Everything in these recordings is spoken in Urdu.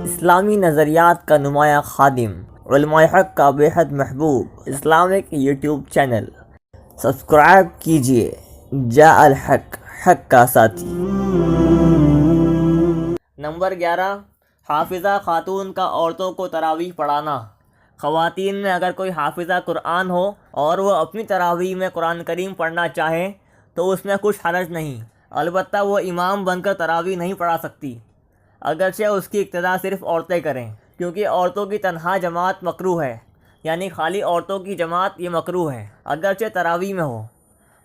اسلامی نظریات کا نمایاں خادم، علماء حق کا بے حد محبوب اسلامک یوٹیوب چینل سبسکرائب کیجئے۔ جاء الحق، حق کا ساتھی۔ نمبر 11، حافظہ خاتون کا عورتوں کو تراویح پڑھانا۔ خواتین میں اگر کوئی حافظہ قرآن ہو اور وہ اپنی تراویح میں قرآن کریم پڑھنا چاہے تو اس میں کچھ حرج نہیں، البتہ وہ امام بن کر تراویح نہیں پڑھا سکتی، اگرچہ اس کی اقتداء صرف عورتیں کریں، کیونکہ عورتوں کی تنہا جماعت مکروہ ہے، یعنی خالی عورتوں کی جماعت یہ مکروہ ہے اگرچہ تراویح میں ہو۔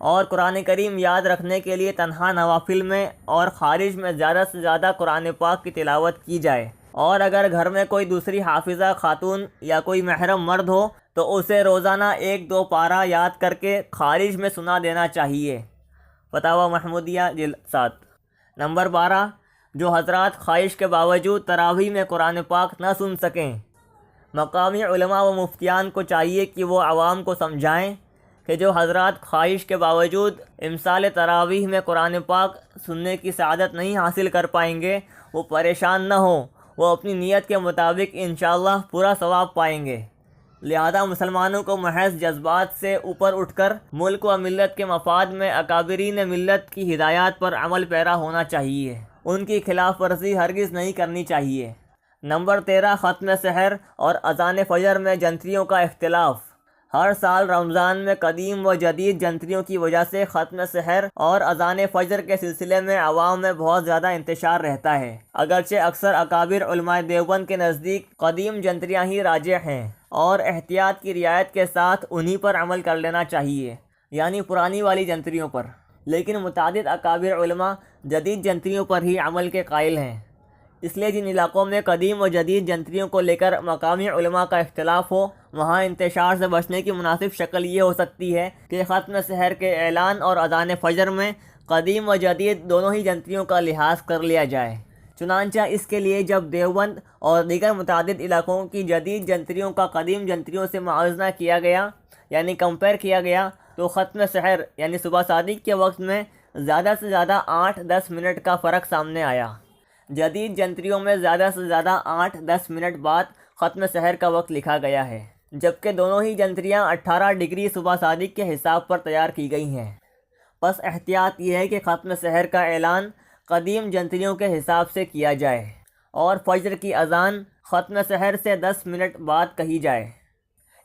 اور قرآن کریم یاد رکھنے کے لیے تنہا نوافل میں اور خارج میں زیادہ سے زیادہ قرآن پاک کی تلاوت کی جائے، اور اگر گھر میں کوئی دوسری حافظہ خاتون یا کوئی محرم مرد ہو تو اسے روزانہ 1-2 پارہ یاد کر کے خارج میں سنا دینا چاہیے۔ فتاوی محمودیہ جلد 7۔ نمبر 12، جو حضرات خواہش کے باوجود تراویح میں قرآن پاک نہ سن سکیں، مقامی علماء و مفتیان کو چاہیے کہ وہ عوام کو سمجھائیں کہ جو حضرات خواہش کے باوجود امسال تراویح میں قرآن پاک سننے کی سعادت نہیں حاصل کر پائیں گے وہ پریشان نہ ہوں، وہ اپنی نیت کے مطابق انشاءاللہ پورا ثواب پائیں گے۔ لہذا مسلمانوں کو محض جذبات سے اوپر اٹھ کر ملک و ملت کے مفاد میں اکابرین ملت کی ہدایات پر عمل پیرا ہونا چاہیے، ان کی خلاف ورزی ہرگز نہیں کرنی چاہیے۔ نمبر 13، ختم سحر اور اذان فجر میں جنتریوں کا اختلاف۔ ہر سال رمضان میں قدیم و جدید جنتریوں کی وجہ سے ختم سحر اور اذان فجر کے سلسلے میں عوام میں بہت زیادہ انتشار رہتا ہے، اگرچہ اکثر اکابر علماء دیوبند کے نزدیک قدیم جنتریاں ہی راجح ہیں اور احتیاط کی رعایت کے ساتھ انہی پر عمل کر لینا چاہیے، یعنی پرانی والی جنتریوں پر، لیکن متعدد اکابر علماء جدید جنتریوں پر ہی عمل کے قائل ہیں۔ اس لیے جن علاقوں میں قدیم و جدید جنتریوں کو لے کر مقامی علماء کا اختلاف ہو، وہاں انتشار سے بچنے کی مناسب شکل یہ ہو سکتی ہے کہ ختم سحر کے اعلان اور اذان فجر میں قدیم و جدید دونوں ہی جنتریوں کا لحاظ کر لیا جائے۔ چنانچہ اس کے لیے جب دیوبند اور دیگر متعدد علاقوں کی جدید جنتریوں کا قدیم جنتریوں سے موازنہ کیا گیا، یعنی کمپیئر کیا گیا، تو ختم سحر یعنی صبح صادق کے وقت میں زیادہ سے زیادہ 8-10 منٹ کا فرق سامنے آیا۔ جدید جنتریوں میں زیادہ سے زیادہ 8-10 منٹ بعد ختم سحر کا وقت لکھا گیا ہے، جبکہ دونوں ہی جنتریاں 18 ڈگری صبح صادق کے حساب پر تیار کی گئی ہیں۔ پس احتیاط یہ ہے کہ ختم سحر کا اعلان قدیم جنتریوں کے حساب سے کیا جائے اور فجر کی اذان ختم سحر سے 10 منٹ بعد کہی جائے۔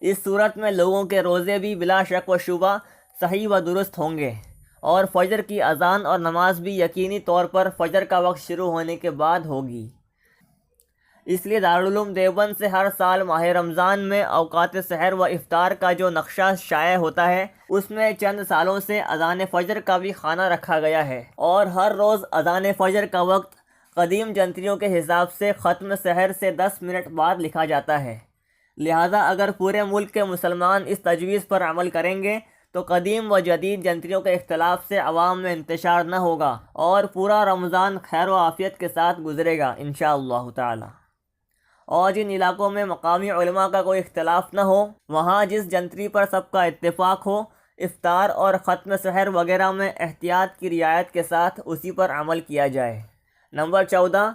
اس صورت میں لوگوں کے روزے بھی بلا شک و شبہ صحیح و درست ہوں گے، اور فجر کی اذان اور نماز بھی یقینی طور پر فجر کا وقت شروع ہونے کے بعد ہوگی۔ اس لیے دارالعلوم دیوبند سے ہر سال ماہ رمضان میں اوقات سحر و افطار کا جو نقشہ شائع ہوتا ہے، اس میں چند سالوں سے اذان فجر کا بھی خانہ رکھا گیا ہے، اور ہر روز اذان فجر کا وقت قدیم جنتریوں کے حساب سے ختم سحر سے 10 منٹ بعد لکھا جاتا ہے۔ لہذا اگر پورے ملک کے مسلمان اس تجویز پر عمل کریں گے تو قدیم و جدید جنتریوں کے اختلاف سے عوام میں انتشار نہ ہوگا اور پورا رمضان خیر و عافیت کے ساتھ گزرے گا انشاءاللہ تعالی۔ اور جن علاقوں میں مقامی علماء کا کوئی اختلاف نہ ہو، وہاں جس جنتری پر سب کا اتفاق ہو، افطار اور ختم سحر وغیرہ میں احتیاط کی رعایت کے ساتھ اسی پر عمل کیا جائے۔ نمبر 14،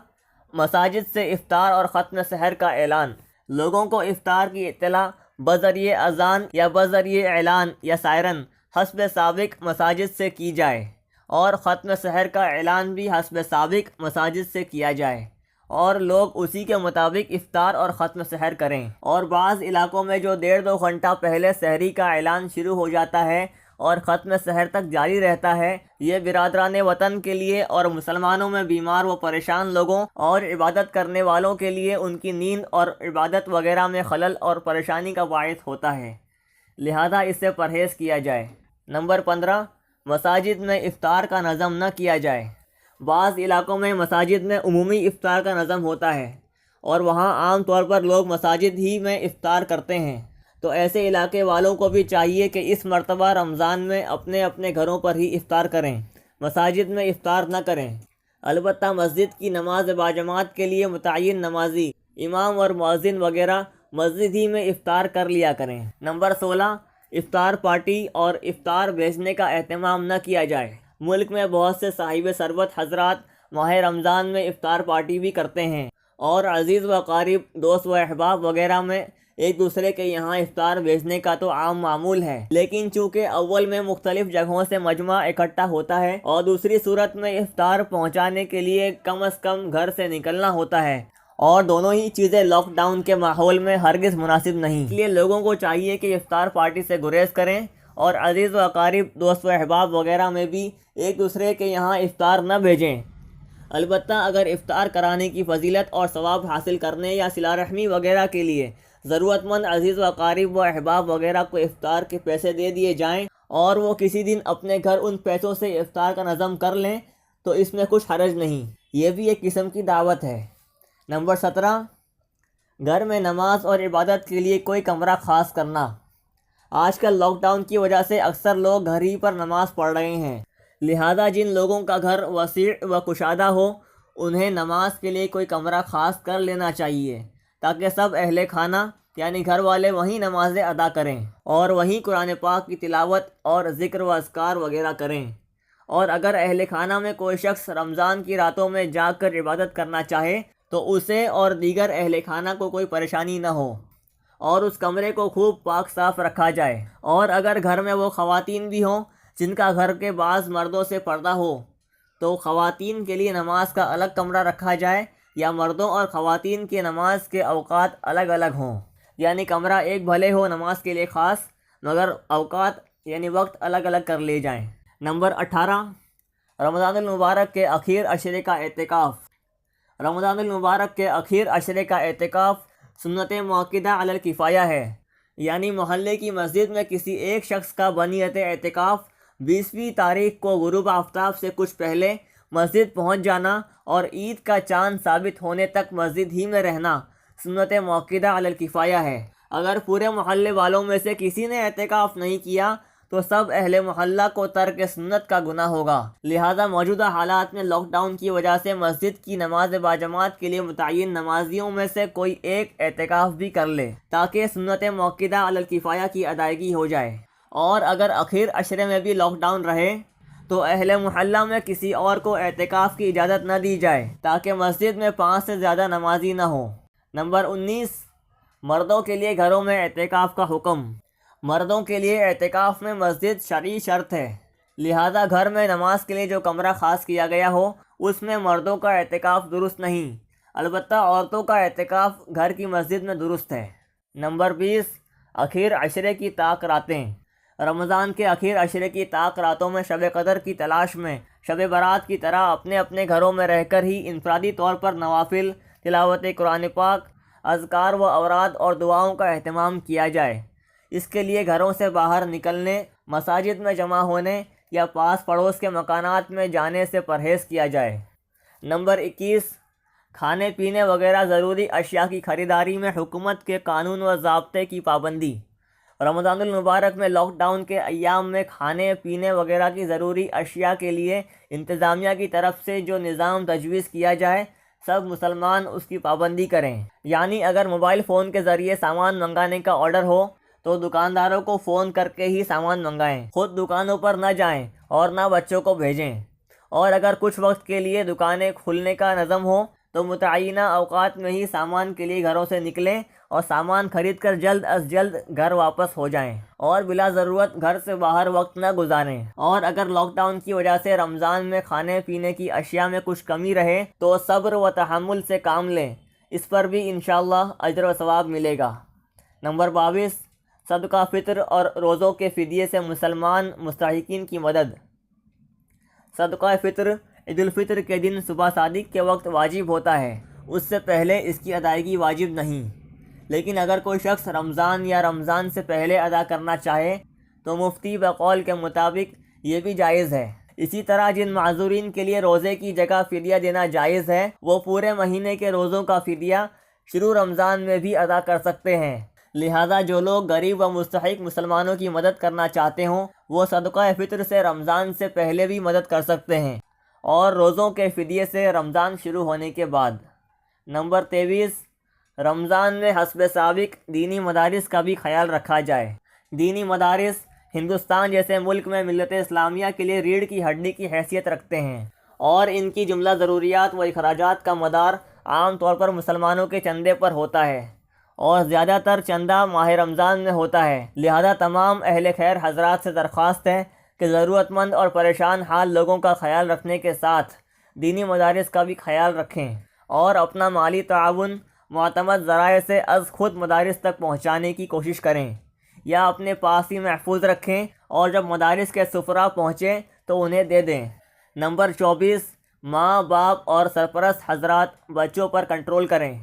مساجد سے افطار اور ختم سحر کا اعلان۔ لوگوں کو افطار کی اطلاع بذریعہ اذان یا بذریعہ اعلان یا سائرن حسب سابق مساجد سے کی جائے، اور ختم سحر کا اعلان بھی حسب سابق مساجد سے کیا جائے، اور لوگ اسی کے مطابق افطار اور ختم سحر کریں۔ اور بعض علاقوں میں جو 1.5-2 گھنٹہ پہلے سحری کا اعلان شروع ہو جاتا ہے اور ختم سحر تک جاری رہتا ہے، یہ برادران وطن کے لیے اور مسلمانوں میں بیمار و پریشان لوگوں اور عبادت کرنے والوں کے لیے ان کی نیند اور عبادت وغیرہ میں خلل اور پریشانی کا باعث ہوتا ہے، لہذا اس سے پرہیز کیا جائے۔ نمبر 15، مساجد میں افطار کا نظم نہ کیا جائے۔ بعض علاقوں میں مساجد میں عمومی افطار کا نظم ہوتا ہے اور وہاں عام طور پر لوگ مساجد ہی میں افطار کرتے ہیں، تو ایسے علاقے والوں کو بھی چاہیے کہ اس مرتبہ رمضان میں اپنے اپنے گھروں پر ہی افطار کریں، مساجد میں افطار نہ کریں۔ البتہ مسجد کی نماز باجماعت کے لیے متعین نمازی، امام اور مؤذن وغیرہ مسجد ہی میں افطار کر لیا کریں۔ نمبر 16، افطار پارٹی اور افطار بیچنے کا اہتمام نہ کیا جائے۔ ملک میں بہت سے صاحب ثروت حضرات ماہ رمضان میں افطار پارٹی بھی کرتے ہیں، اور عزیز و قریب، دوست و احباب وغیرہ میں ایک دوسرے کے یہاں افطار بھیجنے کا تو عام معمول ہے، لیکن چونکہ اول میں مختلف جگہوں سے مجمع اکٹھا ہوتا ہے اور دوسری صورت میں افطار پہنچانے کے لیے کم از کم گھر سے نکلنا ہوتا ہے، اور دونوں ہی چیزیں لاک ڈاؤن کے ماحول میں ہرگز مناسب نہیں، اس لیے لوگوں کو چاہیے کہ افطار پارٹی سے گریز کریں اور عزیز و اقارب، دوست و احباب وغیرہ میں بھی ایک دوسرے کے یہاں افطار نہ بھیجیں۔ البتہ اگر افطار کرانے کی فضیلت اور ثواب حاصل کرنے یا صلہ رحمی وغیرہ کے لیے ضرورت مند عزیز و اقارب و احباب وغیرہ کو افطار کے پیسے دے دیے جائیں اور وہ کسی دن اپنے گھر ان پیسوں سے افطار کا نظم کر لیں تو اس میں کچھ حرج نہیں، یہ بھی ایک قسم کی دعوت ہے۔ نمبر 17، گھر میں نماز اور عبادت کے لیے کوئی کمرہ خاص کرنا۔ آج کل لاک ڈاؤن کی وجہ سے اکثر لوگ گھر ہی پر نماز پڑھ رہے ہیں، لہذا جن لوگوں کا گھر وسیع و کشادہ ہو انہیں نماز کے لیے کوئی کمرہ خاص کر لینا چاہیے تاکہ سب اہل خانہ یعنی گھر والے وہیں نمازیں ادا کریں اور وہیں قرآن پاک کی تلاوت اور ذکر و اذکار وغیرہ کریں، اور اگر اہل خانہ میں کوئی شخص رمضان کی راتوں میں جاگ کر عبادت کرنا چاہے تو اسے اور دیگر اہل خانہ کو کوئی پریشانی نہ ہو اور اس کمرے کو خوب پاک صاف رکھا جائے، اور اگر گھر میں وہ خواتین بھی ہوں جن کا گھر کے بعض مردوں سے پردہ ہو تو خواتین کے لیے نماز کا الگ کمرہ رکھا جائے، یا مردوں اور خواتین کے نماز کے اوقات الگ الگ ہوں، یعنی کمرہ ایک بھلے ہو نماز کے لیے خاص مگر اوقات یعنی وقت الگ الگ کر لیے جائیں۔ نمبر 18، رمضان المبارک کے اخیر عشرے کا اعتکاف۔ رمضان المبارک کے اخیر عشرے کا اعتکاف سنت مؤکدہ علی الکفایہ ہے، یعنی محلے کی مسجد میں کسی ایک شخص کا بنیت اعتکاف 20ویں تاریخ کو غروب آفتاب سے کچھ پہلے مسجد پہنچ جانا اور عید کا چاند ثابت ہونے تک مسجد ہی میں رہنا سنت مؤکدہ علی الکفایہ ہے۔ اگر پورے محلے والوں میں سے کسی نے اعتکاف نہیں کیا تو سب اہل محلہ کو ترک سنت کا گناہ ہوگا، لہذا موجودہ حالات میں لاک ڈاؤن کی وجہ سے مسجد کی نماز باجماعت کے لیے متعین نمازیوں میں سے کوئی ایک اعتکاف بھی کر لے تاکہ سنت مؤکدہ علی الکفایہ کی ادائیگی ہو جائے، اور اگر اخیر عشرے میں بھی لاک ڈاؤن رہے تو اہل محلہ میں کسی اور کو اعتکاف کی اجازت نہ دی جائے تاکہ مسجد میں 5 سے زیادہ نمازی نہ ہوں۔ نمبر 19، مردوں کے لیے گھروں میں اعتکاف کا حکم۔ مردوں کے لیے اعتکاف میں مسجد شرعی شرط ہے، لہذا گھر میں نماز کے لیے جو کمرہ خاص کیا گیا ہو اس میں مردوں کا اعتکاف درست نہیں، البتہ عورتوں کا اعتکاف گھر کی مسجد میں درست ہے۔ نمبر 20، اخیر عشرے کی طاق راتیں۔ رمضان کے اخیر عشرے کی طاق راتوں میں شب قدر کی تلاش میں شب برات کی طرح اپنے اپنے گھروں میں رہ کر ہی انفرادی طور پر نوافل، تلاوت قرآن پاک، اذکار و اوراد اور دعاؤں کا اہتمام کیا جائے۔ اس کے لیے گھروں سے باہر نکلنے، مساجد میں جمع ہونے یا پاس پڑوس کے مکانات میں جانے سے پرہیز کیا جائے۔ نمبر 21، کھانے پینے وغیرہ ضروری اشیاء کی خریداری میں حکومت کے قانون و ضابطے کی پابندی۔ رمضان المبارک میں لاک ڈاؤن کے ایام میں کھانے پینے وغیرہ کی ضروری اشیاء کے لیے انتظامیہ کی طرف سے جو نظام تجویز کیا جائے سب مسلمان اس کی پابندی کریں، یعنی اگر موبائل فون کے ذریعے سامان منگانے کا آرڈر ہو تو دکانداروں کو فون کر کے ہی سامان منگائیں، خود دکانوں پر نہ جائیں اور نہ بچوں کو بھیجیں، اور اگر کچھ وقت کے لیے دکانیں کھلنے کا نظم ہو تو متعینہ اوقات میں ہی سامان کے لیے گھروں سے نکلیں اور سامان خرید کر جلد از جلد گھر واپس ہو جائیں، اور بلا ضرورت گھر سے باہر وقت نہ گزاریں۔ اور اگر لاک ڈاؤن کی وجہ سے رمضان میں کھانے پینے کی اشیاء میں کچھ کمی رہے تو صبر و تحمل سے کام لیں، اس پر بھی انشاءاللہ اجر و ثواب ملے گا۔ نمبر 22، صدقہ فطر اور روزوں کے فدیے سے مسلمان مستحقین کی مدد۔ صدقہ فطر عید الفطر کے دن صبح صادق کے وقت واجب ہوتا ہے، اس سے پہلے اس کی ادائیگی واجب نہیں، لیکن اگر کوئی شخص رمضان یا رمضان سے پہلے ادا کرنا چاہے تو مفتی بقول کے مطابق یہ بھی جائز ہے۔ اسی طرح جن معذورین کے لیے روزے کی جگہ فدیہ دینا جائز ہے وہ پورے مہینے کے روزوں کا فدیہ شروع رمضان میں بھی ادا کر سکتے ہیں، لہذا جو لوگ غریب و مستحق مسلمانوں کی مدد کرنا چاہتے ہوں وہ صدقہ فطر سے رمضان سے پہلے بھی مدد کر سکتے ہیں اور روزوں کے فدیے سے رمضان شروع ہونے کے بعد۔ نمبر 23، رمضان میں حسب سابق دینی مدارس کا بھی خیال رکھا جائے۔ دینی مدارس ہندوستان جیسے ملک میں ملت اسلامیہ کے لیے ریڑھ کی ہڈی کی حیثیت رکھتے ہیں اور ان کی جملہ ضروریات و اخراجات کا مدار عام طور پر مسلمانوں کے چندے پر ہوتا ہے، اور زیادہ تر چندہ ماہ رمضان میں ہوتا ہے۔ لہذا تمام اہل خیر حضرات سے درخواست ہے کہ ضرورت مند اور پریشان حال لوگوں کا خیال رکھنے کے ساتھ دینی مدارس کا بھی خیال رکھیں، اور اپنا مالی تعاون معتمد ذرائع سے از خود مدارس تک پہنچانے کی کوشش کریں یا اپنے پاس ہی محفوظ رکھیں، اور جب مدارس کے سفراء پہنچیں تو انہیں دے دیں۔ نمبر 24، ماں باپ اور سرپرست حضرات بچوں پر کنٹرول کریں۔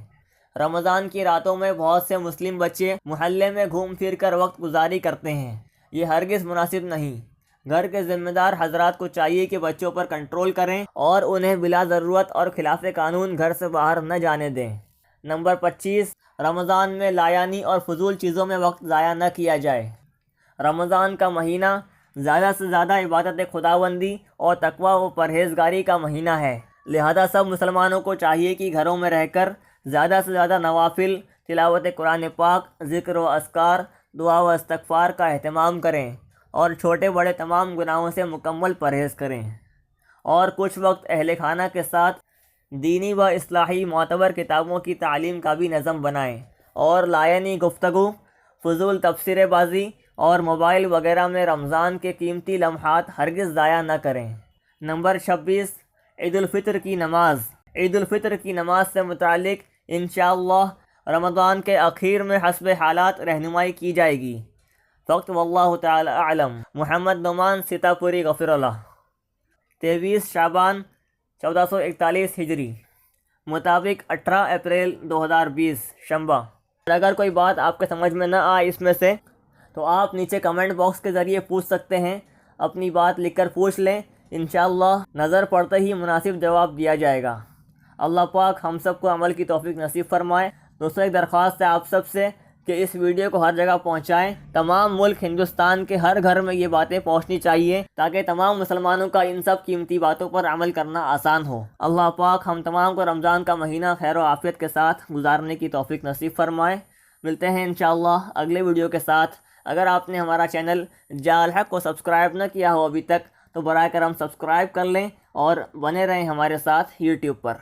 رمضان کی راتوں میں بہت سے مسلم بچے محلے میں گھوم پھر کر وقت گزاری کرتے ہیں، یہ ہرگز مناسب نہیں۔ گھر کے ذمہ دار حضرات کو چاہیے کہ بچوں پر کنٹرول کریں اور انہیں بلا ضرورت اور خلاف قانون گھر سے باہر نہ جانے دیں۔ نمبر 25، رمضان میں لایانی اور فضول چیزوں میں وقت ضائع نہ کیا جائے۔ رمضان کا مہینہ زیادہ سے زیادہ عبادت خداوندی اور تقوی و پرہیزگاری کا مہینہ ہے، لہذا سب مسلمانوں کو چاہیے کہ گھروں میں رہ کر زیادہ سے زیادہ نوافل، تلاوت قرآن پاک، ذکر و اذکار، دعا و استغفار کا اہتمام کریں، اور چھوٹے بڑے تمام گناہوں سے مکمل پرہیز کریں، اور کچھ وقت اہل خانہ کے ساتھ دینی و اصلاحی معتبر کتابوں کی تعلیم کا بھی نظم بنائیں، اور لایانی گفتگو، فضول تبصرے بازی اور موبائل وغیرہ میں رمضان کے قیمتی لمحات ہرگز ضائع نہ کریں۔ نمبر 26، عید الفطر کی نماز۔ عید الفطر کی نماز سے متعلق انشاءاللہ رمضان کے اخیر میں حسب حالات رہنمائی کی جائے گی۔ وقت واللہ تعالی اعلم۔ محمد نعمان سیتاپوری غفر اللہ۔ 23 شعبان 1441 ہجری، مطابق 18 اپریل 2020 شنبہ۔ اگر کوئی بات آپ کے سمجھ میں نہ آئے اس میں سے تو آپ نیچے کمنٹ باکس کے ذریعے پوچھ سکتے ہیں، اپنی بات لکھ کر پوچھ لیں، انشاءاللہ نظر پڑتے ہی مناسب جواب دیا جائے گا۔ اللہ پاک ہم سب کو عمل کی توفیق نصیب فرمائے۔ دوستوں، ایک درخواست ہے آپ سب سے کہ اس ویڈیو کو ہر جگہ پہنچائیں۔ تمام ملک ہندوستان کے ہر گھر میں یہ باتیں پہنچنی چاہیے تاکہ تمام مسلمانوں کا ان سب قیمتی باتوں پر عمل کرنا آسان ہو۔ اللہ پاک ہم تمام کو رمضان کا مہینہ خیر و عافیت کے ساتھ گزارنے کی توفیق نصیب فرمائے۔ ملتے ہیں انشاءاللہ اگلے ویڈیو کے ساتھ۔ اگر آپ نے ہمارا چینل جاء الحق کو سبسکرائب نہ کیا ہو ابھی تک تو براہ کرم سبسکرائب کر لیں اور بنے رہیں ہمارے ساتھ یوٹیوب پر۔